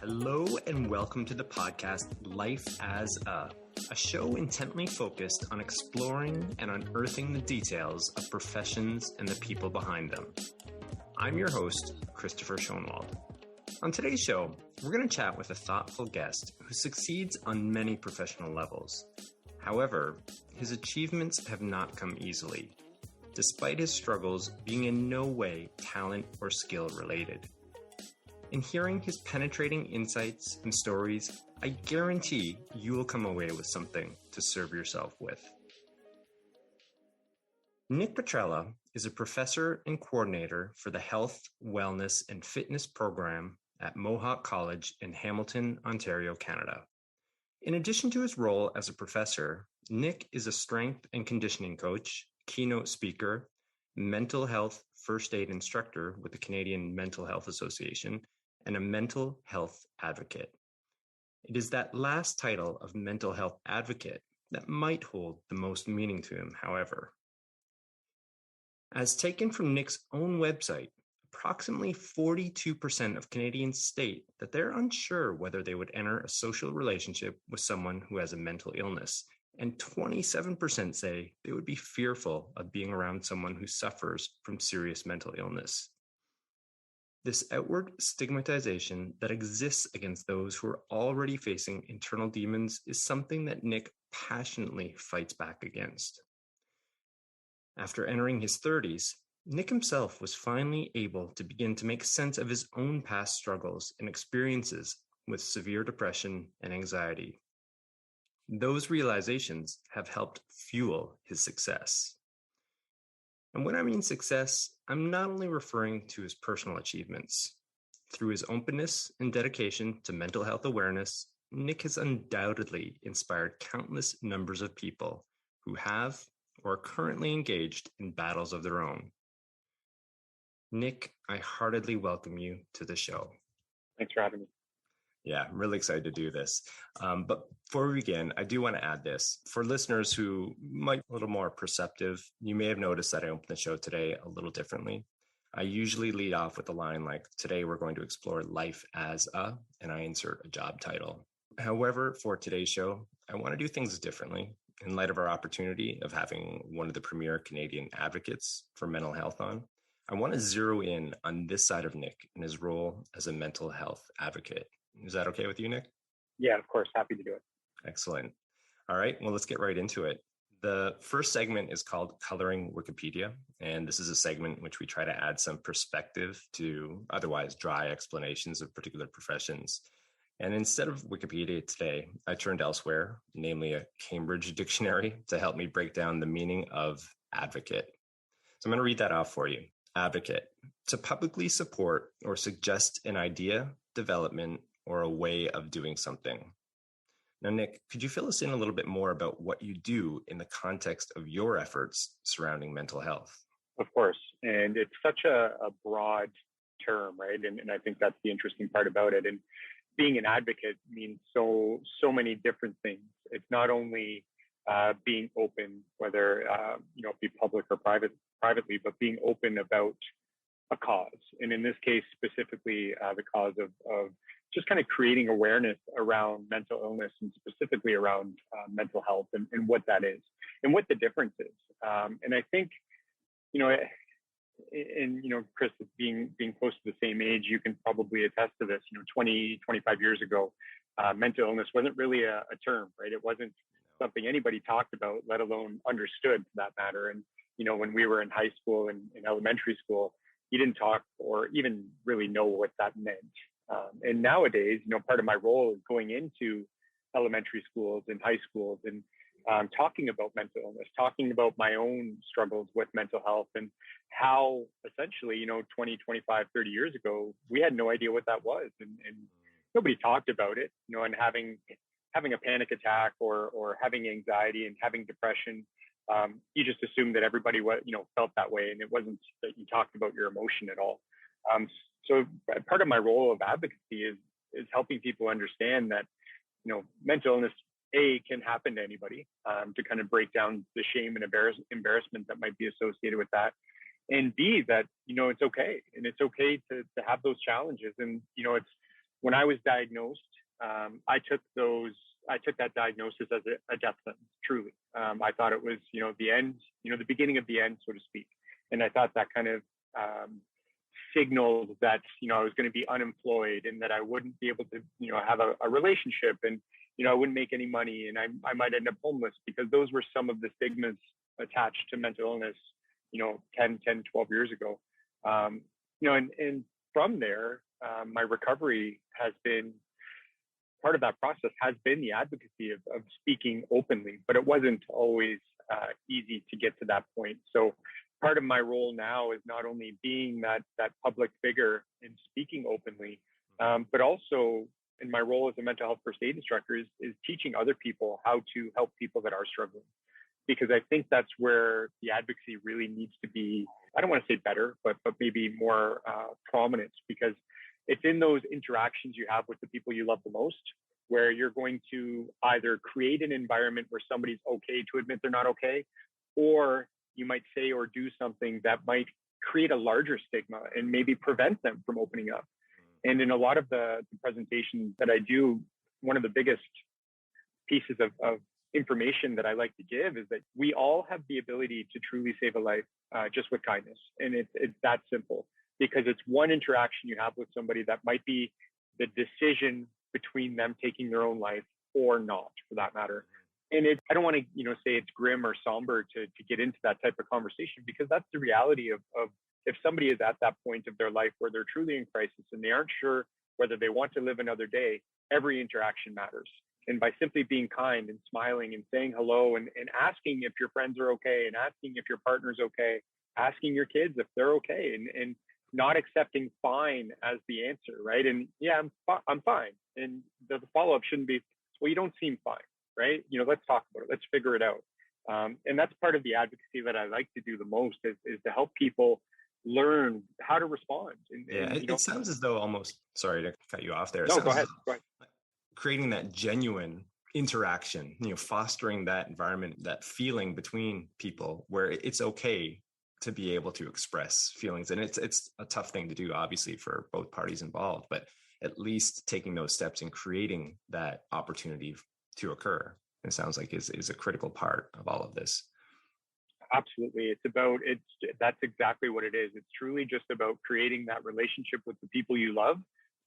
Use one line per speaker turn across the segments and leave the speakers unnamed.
Hello and welcome to the podcast Life as a show intently focused on exploring and unearthing the details of professions and the people behind them. I'm your host, Christopher Schoenwald. On today's show, we're going to chat with a thoughtful guest who succeeds on many professional levels. However, his achievements have not come easily, despite his struggles being in no way talent or skill related. In hearing his penetrating insights and stories, I guarantee you will come away with something to serve yourself with. Nick Petrella is a professor and coordinator for the Health, Wellness, and Fitness program at Mohawk College in Hamilton, Ontario, Canada. In addition to his role as a professor, Nick is a strength and conditioning coach, keynote speaker, mental health first aid instructor with the Canadian Mental Health Association, and a mental health advocate. It is that last title of mental health advocate that might hold the most meaning to him, however. As taken from Nick's own website, approximately 42% of Canadians state that they're unsure whether they would enter a social relationship with someone who has a mental illness, and 27% say they would be fearful of being around someone who suffers from serious mental illness. This outward stigmatization that exists against those who are already facing internal demons is something that Nick passionately fights back against. After entering his 30s, Nick himself was finally able to begin to make sense of his own past struggles and experiences with severe depression and anxiety. Those realizations have helped fuel his success. And when I mean success, I'm not only referring to his personal achievements. Through his openness and dedication to mental health awareness, Nick has undoubtedly inspired countless numbers of people who have or are currently engaged in battles of their own. Nick, I heartily welcome you to the show.
Thanks for having me.
Yeah, I'm really excited to do this. But before we begin, I do want to add this. For listeners who might be a little more perceptive, you may have noticed that I opened the show today a little differently. I usually lead off with a line like, today we're going to explore life as a, and I insert a job title. However, for today's show, I want to do things differently in light of our opportunity of having one of the premier Canadian advocates for mental health on. I want to zero in on this side of Nick and his role as a mental health advocate. Is that okay with you, Nick?
Yeah, of course. Happy to do it.
Excellent. All right. Well, let's get right into it. The first segment is called Coloring Wikipedia. And this is a segment in which we try to add some perspective to otherwise dry explanations of particular professions. And instead of Wikipedia today, I turned elsewhere, namely a Cambridge dictionary, to help me break down the meaning of advocate. So I'm going to read that off for you. Advocate: to publicly support or suggest an idea, development, or a way of doing something. Now, Nick, could you fill us in a little bit more about what you do in the context of your efforts surrounding mental health?
Of course. And it's such a broad term, right? And I think that's the interesting part about it. And being an advocate means so many different things. It's not only being open, whether be public or privately, but being open about a cause. And in this case, specifically, the cause of just kind of creating awareness around mental illness and specifically around mental health and what that is and what the difference is. And I think, Chris, being close to the same age, you can probably attest to this. 25 years ago, mental illness wasn't really a term, right? It wasn't something anybody talked about, let alone understood for that matter. And, when we were in high school and in elementary school, you didn't talk or even really know what that meant. And nowadays, part of my role is going into elementary schools and high schools and talking about mental illness, talking about my own struggles with mental health and how essentially, 20, 25, 30 years ago, we had no idea what that was. And nobody talked about it, and having a panic attack or having anxiety and having depression, you just assumed that everybody felt that way. And it wasn't that you talked about your emotion at all. So part of my role of advocacy is helping people understand that, mental illness, A, can happen to anybody, to kind of break down the shame and embarrassment that might be associated with that. And B, that, it's okay. And it's okay to have those challenges. And, it's when I was diagnosed, I took that diagnosis as a death sentence, truly. I thought it was, the end, the beginning of the end, so to speak. And I thought that kind of signaled that, I was going to be unemployed and that I wouldn't be able to, have a relationship, and, I wouldn't make any money, and I might end up homeless, because those were some of the stigmas attached to mental illness, 12 years ago. And from there, my recovery has been, part of that process has been the advocacy of speaking openly, but it wasn't always easy to get to that point. So part of my role now is not only being that public figure and speaking openly, but also in my role as a mental health first aid instructor is teaching other people how to help people that are struggling. Because I think that's where the advocacy really needs to be, I don't want to say better, but maybe more prominent, because it's in those interactions you have with the people you love the most, where you're going to either create an environment where somebody's okay to admit they're not okay, or you might say or do something that might create a larger stigma and maybe prevent them from opening up. And in a lot of the presentations that I do, one of the biggest pieces of information that I like to give is that we all have the ability to truly save a life just with kindness. And it's that simple, because it's one interaction you have with somebody that might be the decision between them taking their own life or not, for that matter. And I don't want to, say it's grim or somber to get into that type of conversation, because that's the reality of if somebody is at that point of their life where they're truly in crisis and they aren't sure whether they want to live another day, every interaction matters. And by simply being kind and smiling and saying hello and asking if your friends are okay, and asking if your partner's okay, asking your kids if they're okay, and not accepting fine as the answer, right? And yeah, I'm fine. And the follow-up shouldn't be, well, you don't seem fine, right? Let's talk about it. Let's figure it out. And that's part of the advocacy that I like to do the most is to help people learn how to respond.
It sounds as though almost, sorry to cut you off there.
No, go ahead.
Creating that genuine interaction, fostering that environment, that feeling between people where it's okay to be able to express feelings. And it's a tough thing to do, obviously, for both parties involved, but at least taking those steps and creating that opportunity to occur, it sounds like is a critical part of all of this.
Absolutely. That's exactly what it is. It's truly just about creating that relationship with the people you love,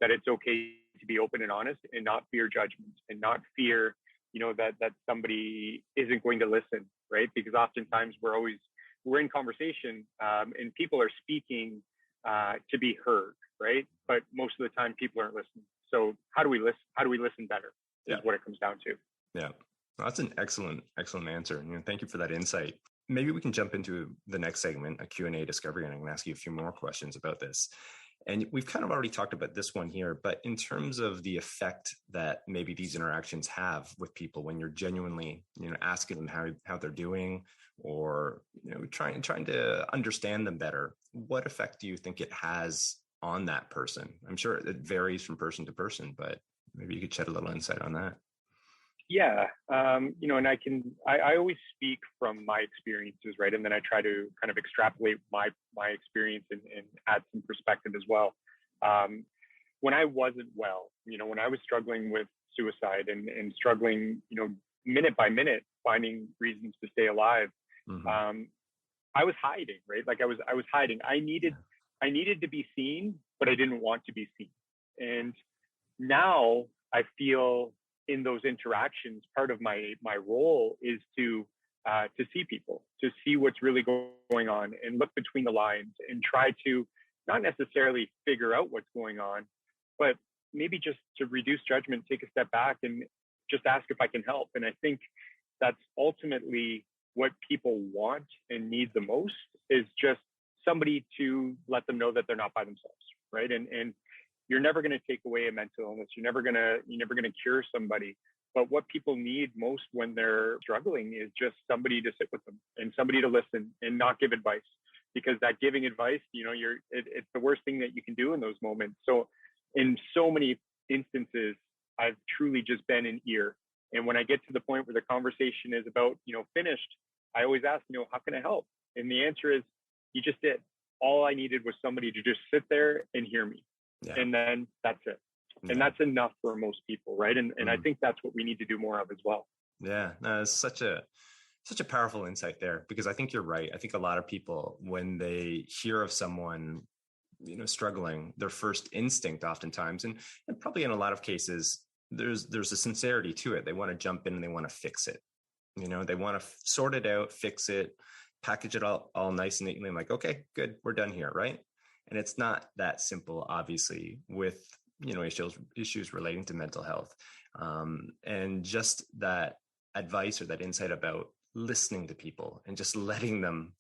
that it's okay to be open and honest and not fear judgment and not fear, that somebody isn't going to listen, right? Because oftentimes we're in conversation and people are speaking to be heard, right? But most of the time people aren't listening. So how do we listen? How do we listen better is what it comes down to.
Yeah. Well, that's an excellent answer. And thank you for that insight. Maybe we can jump into the next segment, a Q&A discovery, and I can ask you a few more questions about this. And we've kind of already talked about this one here, but in terms of the effect that maybe these interactions have with people when you're genuinely, asking them how they're doing, or, trying to understand them better, what effect do you think it has on that person? I'm sure it varies from person to person, but maybe you could shed a little insight on that.
Yeah. And I always speak from my experiences, right? And then I try to kind of extrapolate my experience and add some perspective as well. When I wasn't well, when I was struggling with suicide and struggling, minute by minute, finding reasons to stay alive, I was hiding, right? Like I was hiding. I needed to be seen, but I didn't want to be seen. And now I feel in those interactions, part of my role is to see people, to see what's really going on and look between the lines and try to not necessarily figure out what's going on, but maybe just to reduce judgment, take a step back and just ask if I can help. And I think that's ultimately what people want and need the most, is just somebody to let them know that they're not by themselves, right? And you're never going to take away a mental illness. You're never going to cure somebody. But what people need most when they're struggling is just somebody to sit with them and somebody to listen and not give advice, because that giving advice, it's the worst thing that you can do in those moments. So in so many instances, I've truly just been an ear. And when I get to the point where the conversation is about, finished, I always ask, how can I help? And the answer is, you just did. All I needed was somebody to just sit there and hear me. Yeah. And then that's it. And
Yeah.
that's enough for most people, right? And I
Mm.
think that's what we need to do more of as well.
Yeah. No, it's such a powerful insight there, because I think you're right. I think a lot of people, when they hear of someone, struggling, their first instinct oftentimes, and probably in a lot of cases, there's a sincerity to it. They want to jump in and they want to fix it. They want to sort it out, fix it, package it all nice and neatly. I'm like, okay, good, we're done here, right? And it's not that simple, obviously, with issues relating to mental health, and just that advice or that insight about listening to people and just letting them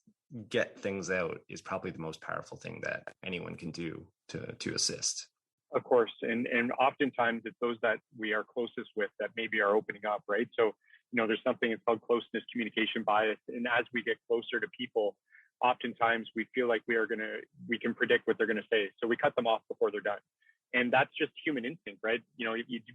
get things out is probably the most powerful thing that anyone can do to assist.
Of course, and oftentimes it's those that we are closest with that maybe are opening up, right? So, there's something it's called closeness communication bias, and as we get closer to people, oftentimes we feel like we can predict what they're gonna say, so we cut them off before they're done, and that's just human instinct, right?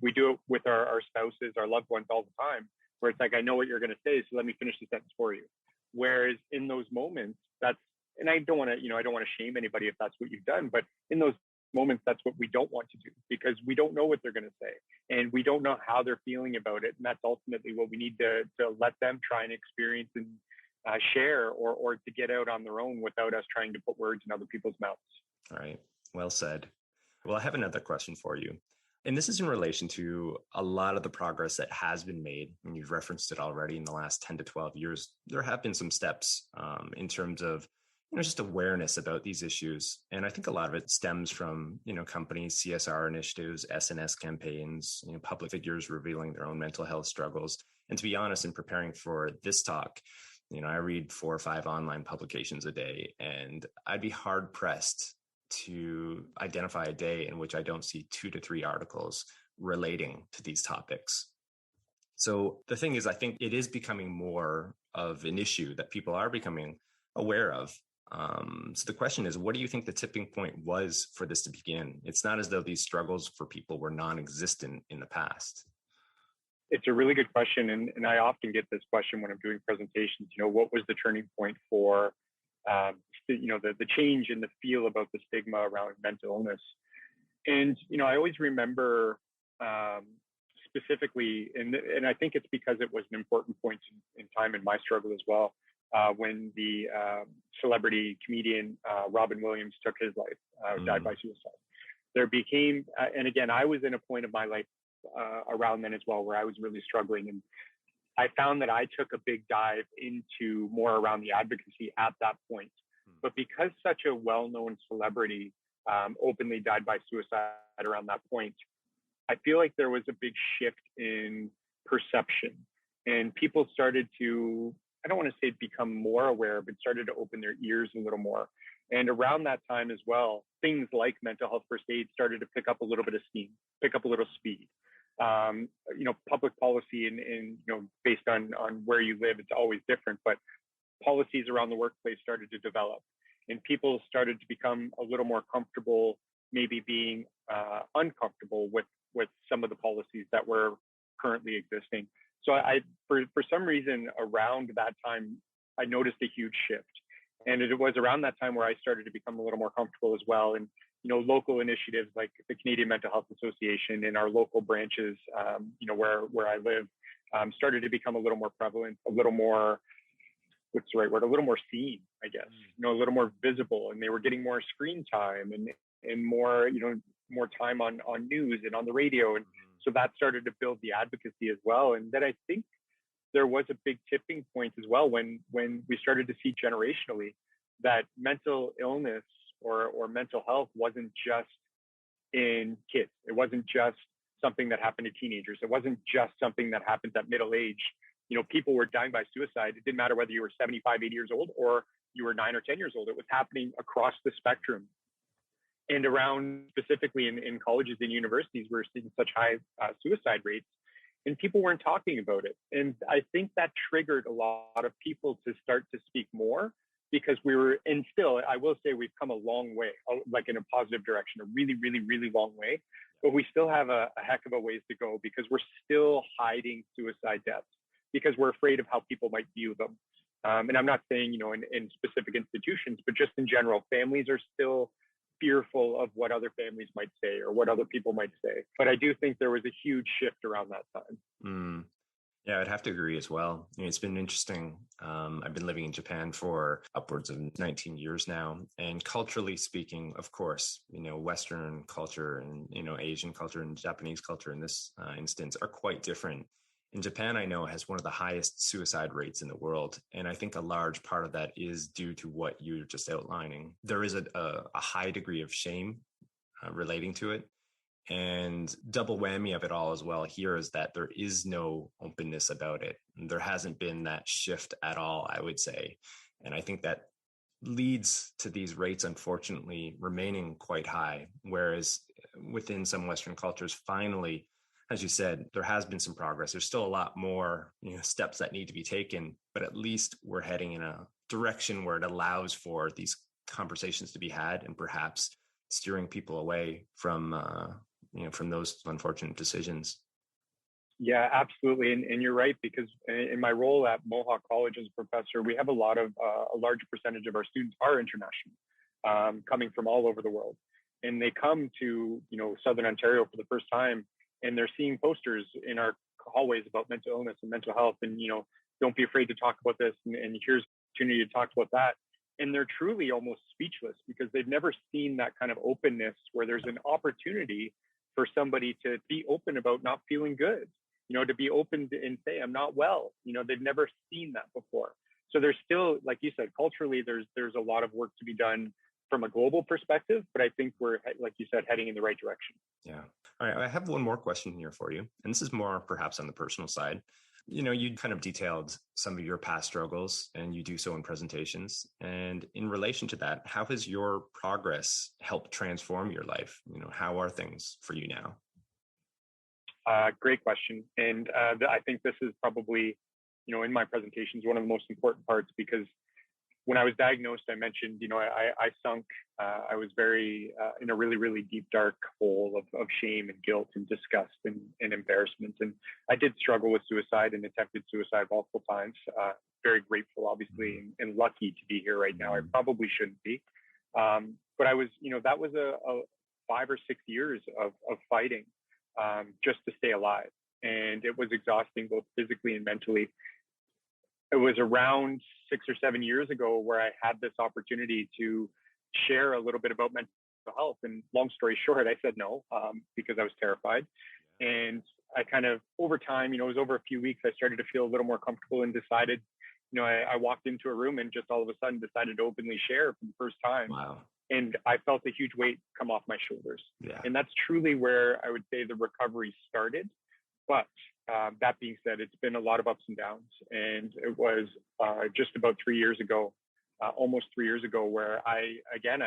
We do it with our spouses, our loved ones all the time, where it's like, I know what you're gonna say, so let me finish the sentence for you. Whereas in those moments, and I don't want to shame anybody if that's what you've done, but in those moments, that's what we don't want to do, because we don't know what they're going to say and we don't know how they're feeling about it. And that's ultimately what we need to let them try and experience and share, or to get out on their own without us trying to put words in other people's mouths.
All right. Well said. Well, I have another question for you. And this is in relation to a lot of the progress that has been made. And you've referenced it already in the last 10 to 12 years. There have been some steps in terms of just awareness about these issues. And I think a lot of it stems from, companies, CSR initiatives, SNS campaigns, public figures revealing their own mental health struggles. And to be honest, in preparing for this talk, I read 4 or 5 online publications a day, and I'd be hard pressed to identify a day in which I don't see 2 to 3 articles relating to these topics. So the thing is, I think it is becoming more of an issue that people are becoming aware of. So the question is, what do you think the tipping point was for this to begin? It's not as though these struggles for people were non-existent in the past.
It's a really good question. And I often get this question when I'm doing presentations, what was the turning point for, the change in the feel about the stigma around mental illness? And, I always remember specifically, and I think it's because it was an important point in time in my struggle as well, when the celebrity comedian Robin Williams took his life, died by suicide. There became, and again, I was in a point of my life around then as well, where I was really struggling. And I found that I took a big dive into more around the advocacy at that point. But because such a well-known celebrity openly died by suicide around that point, I feel like there was a big shift in perception, and people started to, I don't want to say become more aware, but started to open their ears a little more. And around that time as well, things like mental health first aid started to pick up a little bit of steam, pick up a little speed. Public policy and based on where you live, it's always different, but policies around the workplace started to develop, and people started to become a little more comfortable, maybe being uncomfortable with some of the policies that were currently existing. So for some reason around that time, I noticed a huge shift. And it was around that time where I started to become a little more comfortable as well. And, local initiatives like the Canadian Mental Health Association and our local branches, where I live, started to become a little more prevalent, a little more, what's the right word? A little more seen, I guess, a little more visible, and they were getting more screen time and more, more time on news and on the radio. And so that started to build the advocacy as well. And then I think there was a big tipping point as well when we started to see generationally that mental illness or mental health wasn't just in kids. It wasn't just something that happened to teenagers. It wasn't just something that happens at middle age. People were dying by suicide. It didn't matter whether you were 75, 80 years old or you were 9 or 10 years old. It was happening across the spectrum. And around specifically in colleges and universities, we're seeing such high suicide rates, and people weren't talking about it. And I think that triggered a lot of people to start to speak more, because and still, I will say we've come a long way, like in a positive direction, a really, really, really long way. But we still have a heck of a ways to go, because we're still hiding suicide deaths because we're afraid of how people might view them. And I'm not saying, in specific institutions, but just in general, families are still fearful of what other families might say or what other people might say. But I do think there was a huge shift around that time.
Mm. Yeah, I'd have to agree as well. It's been interesting. I've been living in Japan for upwards of 19 years now. And culturally speaking, of course, Western culture and, Asian culture and Japanese culture in this instance are quite different. In Japan, I know, has one of the highest suicide rates in the world. And I think a large part of that is due to what you're just outlining. There is a high degree of shame relating to it. And double whammy of it all as well here is that there is no openness about it. There hasn't been that shift at all, I would say. And I think that leads to these rates, unfortunately, remaining quite high. Whereas within some Western cultures, finally, as you said, there has been some progress. There's still a lot more steps that need to be taken, but at least we're heading in a direction where it allows for these conversations to be had and perhaps steering people away from those unfortunate decisions.
Yeah, absolutely. And you're right, because in my role at Mohawk College as a professor, we have a large percentage of our students are international, coming from all over the world. And they come to, Southern Ontario for the first time, and they're seeing posters in our hallways about mental illness and mental health. And, don't be afraid to talk about this. And here's an opportunity to talk about that. And they're truly almost speechless because they've never seen that kind of openness where there's an opportunity for somebody to be open about not feeling good, to be open and say, I'm not well. They've never seen that before. So there's still, like you said, culturally, there's a lot of work to be done from a global perspective, but I think we're, like you said, heading in the right direction.
Yeah. All right. I have one more question here for you. And this is more perhaps on the personal side. You kind of detailed some of your past struggles and you do so in presentations. And in relation to that, how has your progress helped transform your life? How are things for you now?
Great question. And I think this is probably, in my presentations, one of the most important parts, because when I was diagnosed, I mentioned, I sunk, I was very in a really, really deep, dark hole of shame and guilt and disgust and embarrassment. And I did struggle with suicide and attempted suicide multiple times. Very grateful, obviously, and lucky to be here right now. I probably shouldn't be. But I was, that was a 5 or 6 years of fighting just to stay alive. And it was exhausting, both physically and mentally. It was around 6 or 7 years ago where I had this opportunity to share a little bit about mental health. And long story short, I said no, because I was terrified. And I kind of, over time, it was over a few weeks, I started to feel a little more comfortable and decided, I walked into a room and just all of a sudden decided to openly share for the first time.
Wow.
And I felt a huge weight come off my shoulders.
Yeah.
And that's truly where I would say the recovery started. But that being said, it's been a lot of ups and downs. And it was just about 3 years ago, almost 3 years ago, where I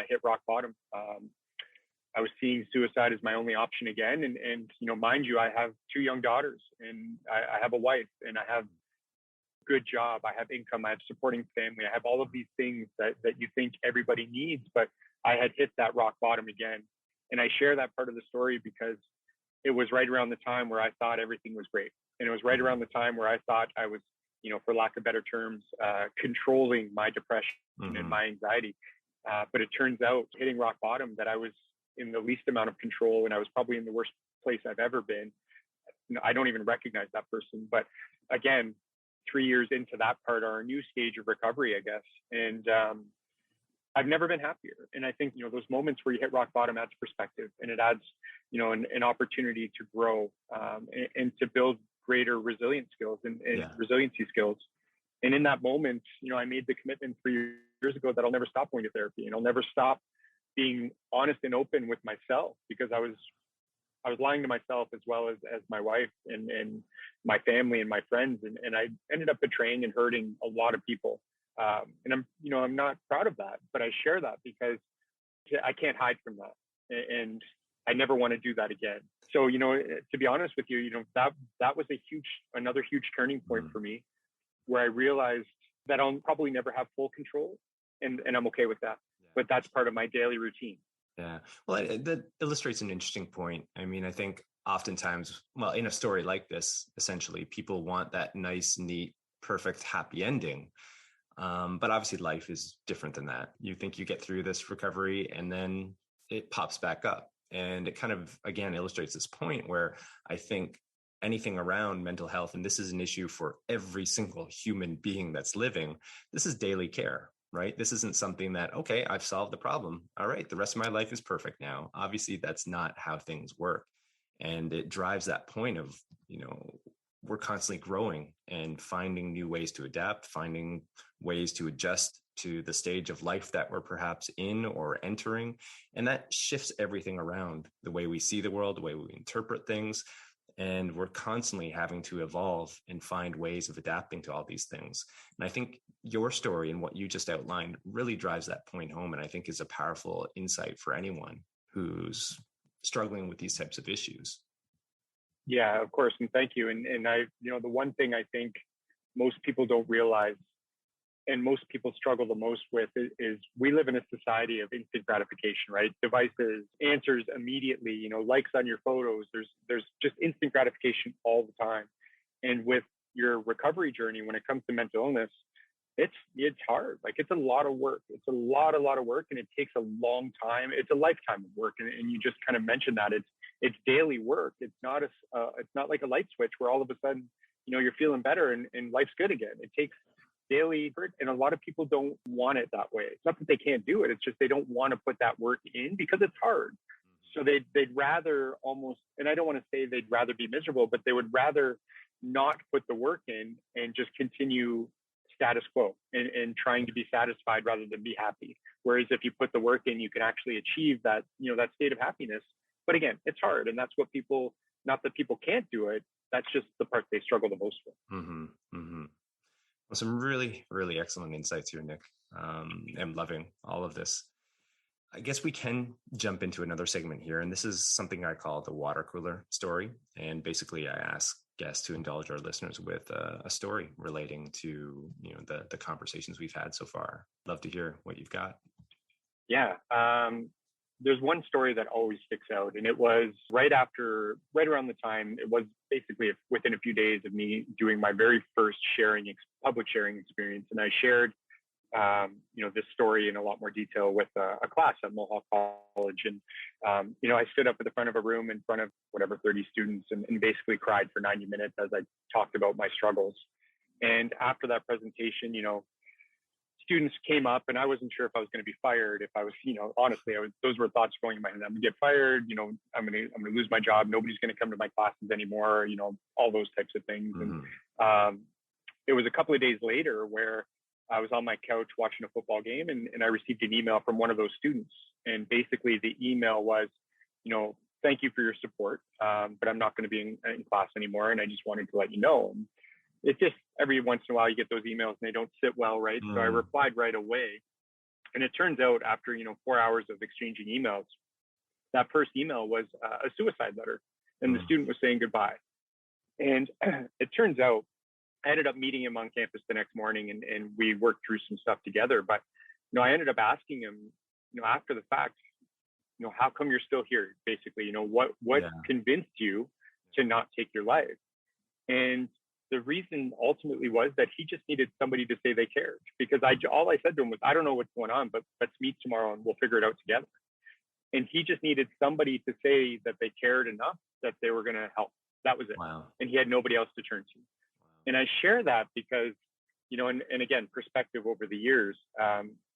hit rock bottom. I was seeing suicide as my only option again. And mind you, I have 2 young daughters, and I have a wife, and I have a good job. I have income. I have supporting family. I have all of these things that you think everybody needs. But I had hit that rock bottom again. And I share that part of the story because it was right around the time where I thought everything was great. And it was right around the time where I thought I was, for lack of better terms, controlling my depression and my anxiety. But it turns out, hitting rock bottom, that I was in the least amount of control, and I was probably in the worst place I've ever been. I don't even recognize that person. But again, 3 years into that part are a new stage of recovery, I guess. And I've never been happier. And I think, those moments where you hit rock bottom adds perspective, and it adds, an opportunity to grow and to build greater resilience skills and resiliency skills. And in that moment, I made the commitment 3 years ago that I'll never stop going to therapy, and I'll never stop being honest and open with myself, because I was lying to myself as well as my wife and my family and my friends. And I ended up betraying and hurting a lot of people. And I'm not proud of that, but I share that because I can't hide from that. And I never want to do that again. So, to be honest with you, that was another huge turning point for me, where I realized that I'll probably never have full control, and I'm okay with that. But that's part of my daily routine.
Yeah. Well, that illustrates an interesting point. I mean, I think oftentimes, in a story like this, essentially, people want that nice, neat, perfect, happy ending. But obviously life is different than that. You think you get through this recovery and then it pops back up. And it kind of, again, illustrates this point where I think anything around mental health, and this is an issue for every single human being that's living, this is daily care, right? This isn't something that, okay, I've solved the problem. All right, the rest of my life is perfect now. Obviously, that's not how things work. And it drives that point of, we're constantly growing and finding new ways to adapt, finding ways to adjust to the stage of life that we're perhaps in or entering. And that shifts everything around the way we see the world, the way we interpret things. And we're constantly having to evolve and find ways of adapting to all these things. And I think your story and what you just outlined really drives that point home, and I think is a powerful insight for anyone who's struggling with these types of issues.
Yeah, of course. And thank you. And I, the one thing I think most people don't realize and most people struggle the most with is we live in a society of instant gratification, right? Devices, answers immediately, likes on your photos. There's just instant gratification all the time. And with your recovery journey, when it comes to mental illness, it's hard. Like, it's a lot of work. It's a lot of work, and it takes a long time. It's a lifetime of work. And you just kind of mentioned that it's daily work. It's not like a light switch where all of a sudden, you're feeling better and life's good again. It takes daily work, and a lot of people don't want it that way. It's not that they can't do it. It's just they don't want to put that work in because it's hard. So they'd rather almost, and I don't want to say they'd rather be miserable, but they would rather not put the work in and just continue status quo and trying to be satisfied rather than be happy. Whereas if you put the work in, you can actually achieve that, that state of happiness. But again, it's hard. And that's what people, not that people can't do it, that's just the part they struggle the most with.
Mm-hmm. Mm-hmm. Well, some really, really excellent insights here, Nick. I'm loving all of this. I guess we can jump into another segment here, and this is something I call the water cooler story. And basically, I ask guests to indulge our listeners with a story relating to the conversations we've had so far. Love to hear what you've got.
Yeah, there's one story that always sticks out, and it was right around the time. It was basically within a few days of me doing my very first public sharing experience, and I shared this story in a lot more detail with a class at Mohawk College. And, I stood up at the front of a room in front of 30 students and basically cried for 90 minutes as I talked about my struggles. And after that presentation, students came up, and I wasn't sure if I was going to be fired. If I was, honestly, those were thoughts going in my head. I'm going to get fired. I'm going to lose my job. Nobody's going to come to my classes anymore. All those types of things. Mm-hmm. And it was a couple of days later where I was on my couch watching a football game, and I received an email from one of those students. And basically the email was, thank you for your support, but I'm not going to be in class anymore. And I just wanted to let you know. And it's just every once in a while you get those emails and they don't sit well, right? So I replied right away. And it turns out after, 4 hours of exchanging emails, that first email was a suicide letter. And the student was saying goodbye. And it turns out I ended up meeting him on campus the next morning, and we worked through some stuff together. But, I ended up asking him, after the fact, how come you're still here? Basically, what convinced you to not take your life? And the reason ultimately was that he just needed somebody to say they cared, because all I said to him was, I don't know what's going on, but let's meet tomorrow and we'll figure it out together. And he just needed somebody to say that they cared enough that they were going to help. That was it.
Wow.
And he had nobody else to turn to. And I share that because, and again, perspective over the years,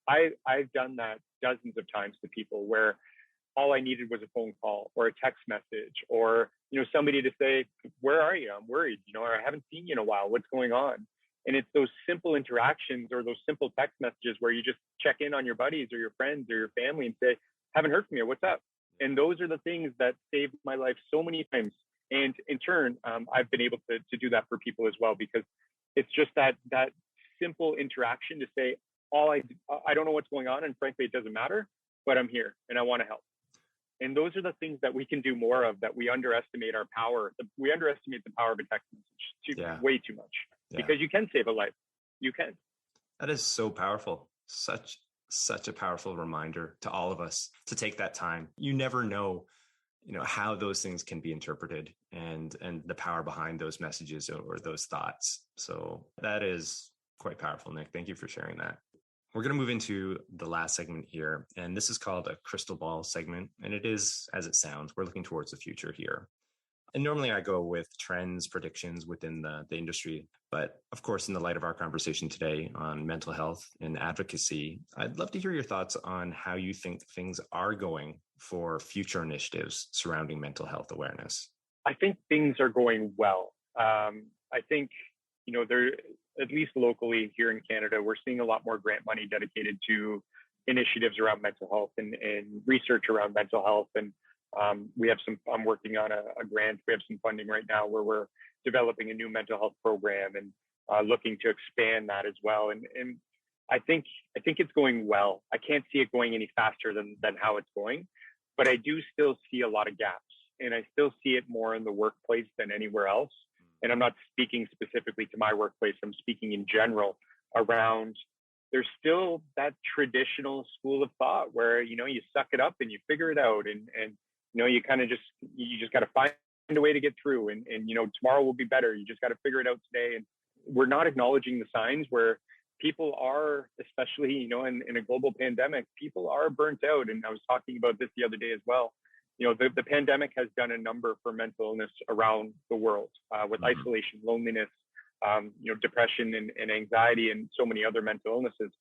I've done that dozens of times to people where all I needed was a phone call or a text message or, somebody to say, where are you? I'm worried, or I haven't seen you in a while. What's going on? And it's those simple interactions or those simple text messages where you just check in on your buddies or your friends or your family and say, haven't heard from you. What's up? And those are the things that saved my life so many times. And in turn, I've been able to do that for people as well, because it's just that simple interaction to say, I don't know what's going on, and frankly, it doesn't matter, but I'm here and I want to help. And those are the things that we can do more of, that we underestimate our power. We underestimate the power of a text message way too much, because you can save a life. You can.
That is so powerful. Such a powerful reminder to all of us to take that time. You never know, how those things can be interpreted and the power behind those messages or those thoughts. So that is quite powerful, Nick. Thank you for sharing that. We're going to move into the last segment here, and this is called a crystal ball segment, and it is as it sounds. We're looking towards the future here. And normally I go with trends, predictions within the industry. But of course, in the light of our conversation today on mental health and advocacy, I'd love to hear your thoughts on how you think things are going for future initiatives surrounding mental health awareness.
I think things are going well. I think, there, at least locally here in Canada, we're seeing a lot more grant money dedicated to initiatives around mental health and research around mental health. And I'm working on a grant. We have some funding right now where we're developing a new mental health program and looking to expand that as well. And I think it's going well. I can't see it going any faster than how it's going, but I do still see a lot of gaps, and I still see it more in the workplace than anywhere else. And I'm not speaking specifically to my workplace. I'm speaking in general around. There's still that traditional school of thought where you suck it up and you figure it out, and you kind of you just got to find a way to get through, and tomorrow will be better. You just got to figure it out today. And we're not acknowledging the signs where people are, especially in a global pandemic, people are burnt out. And I was talking about this the other day as well. The pandemic has done a number for mental illness around the world, with isolation, loneliness, depression and anxiety, and so many other mental illnesses.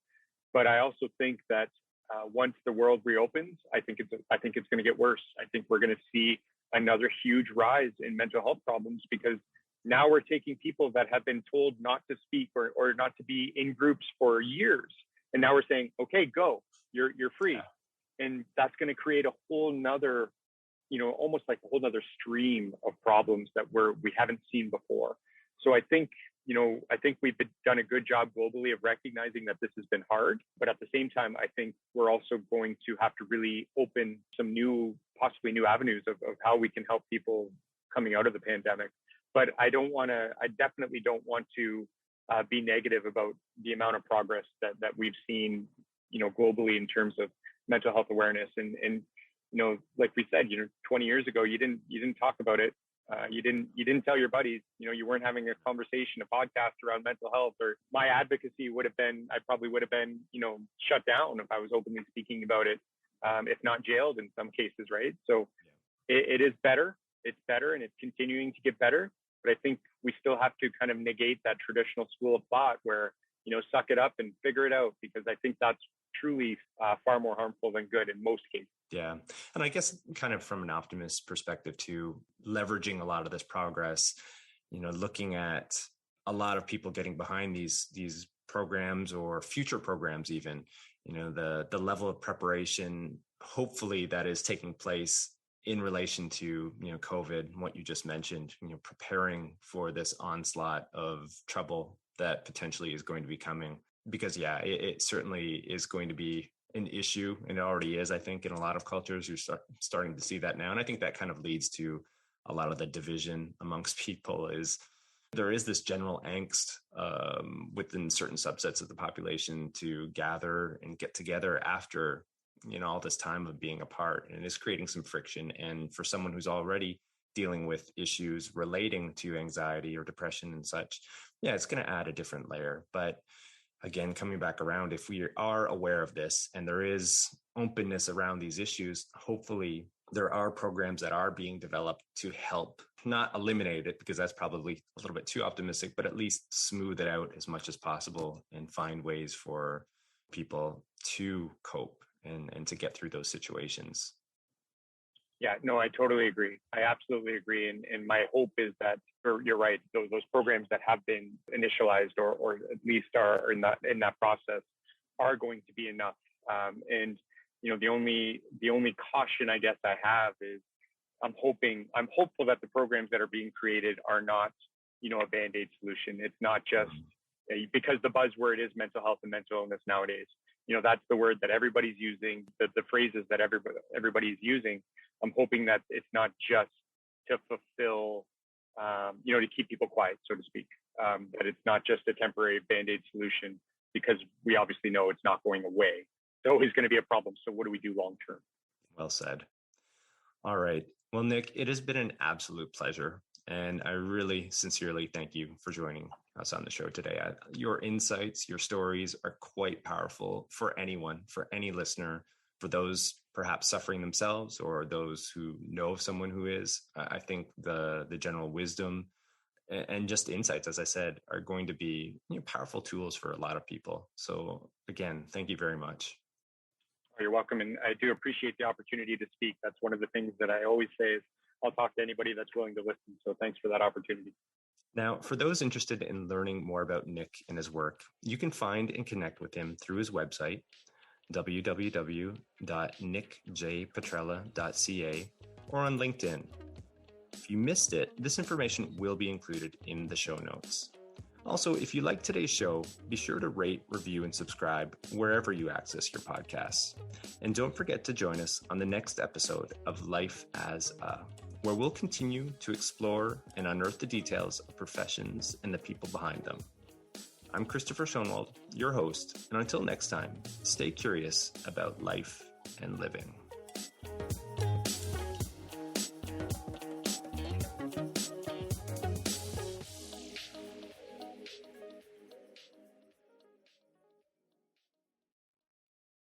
But I also think that once the world reopens, I think it's going to get worse. I think we're going to see another huge rise in mental health problems, because now we're taking people that have been told not to speak or not to be in groups for years, and now we're saying, okay, go, you're free. Yeah. And that's going to create a whole nother, almost like a whole nother stream of problems that we haven't seen before. So I think we've done a good job globally of recognizing that this has been hard, but at the same time, I think we're also going to have to really open some possibly new avenues of how we can help people coming out of the pandemic. But I definitely don't want to be negative about the amount of progress that we've seen, globally in terms of mental health awareness. And like we said, 20 years ago, you didn't talk about it. You didn't tell your buddies, you weren't having a conversation, a podcast around mental health, or my advocacy I probably would have been, shut down if I was openly speaking about it, if not jailed in some cases. Right. So it is better. It's better, and it's continuing to get better. But I think we still have to kind of negate that traditional school of thought where, suck it up and figure it out, because I think that's truly far more harmful than good in most cases.
Yeah. And I guess kind of from an optimist perspective too, leveraging a lot of this progress, looking at a lot of people getting behind these programs or future programs, even, the level of preparation, hopefully that is taking place in relation to, COVID, what you just mentioned, preparing for this onslaught of trouble that potentially is going to be coming. Because, it certainly is going to be an issue, and it already is, I think, in a lot of cultures. You're starting to see that now. And I think that kind of leads to a lot of the division amongst people. There is this general angst within certain subsets of the population to gather and get together after, all this time of being apart. And it is creating some friction. And for someone who's already dealing with issues relating to anxiety or depression and such, it's going to add a different layer. But again, coming back around, if we are aware of this and there is openness around these issues, hopefully there are programs that are being developed to help not eliminate it, because that's probably a little bit too optimistic, but at least smooth it out as much as possible and find ways for people to cope and to get through those situations.
Yeah, no, I totally agree. I absolutely agree. And my hope is that, you're right, those programs that have been initialized or at least are in that process are going to be enough. And the only caution I guess I have is I'm hopeful that the programs that are being created are not, a Band-Aid solution. It's not just because the buzzword is mental health and mental illness nowadays. That's the word that everybody's using, the phrases that everybody's using. I'm hoping that it's not just to fulfill, to keep people quiet, so to speak, that it's not just a temporary Band-Aid solution, because we obviously know it's not going away. It's always going to be a problem. So what do we do long term?
Well said. All right. Well, Nick, it has been an absolute pleasure. And I really sincerely thank you for joining us on the show today. Your insights, your stories are quite powerful for anyone, for any listener, for those perhaps suffering themselves or those who know of someone who is. I think the general wisdom and just insights, as I said, are going to be powerful tools for a lot of people. So again, thank you very much.
You're welcome. And I do appreciate the opportunity to speak. That's one of the things that I always say is I'll talk to anybody that's willing to listen. So thanks for that opportunity.
Now, for those interested in learning more about Nick and his work, you can find and connect with him through his website, www.nickjpetrella.ca, or on LinkedIn. If you missed it, this information will be included in the show notes. Also, if you like today's show, be sure to rate, review, and subscribe wherever you access your podcasts. And don't forget to join us on the next episode of Life as a, where we'll continue to explore and unearth the details of professions and the people behind them. I'm Christopher Schoenwald, your host, and until next time, stay curious about life and living.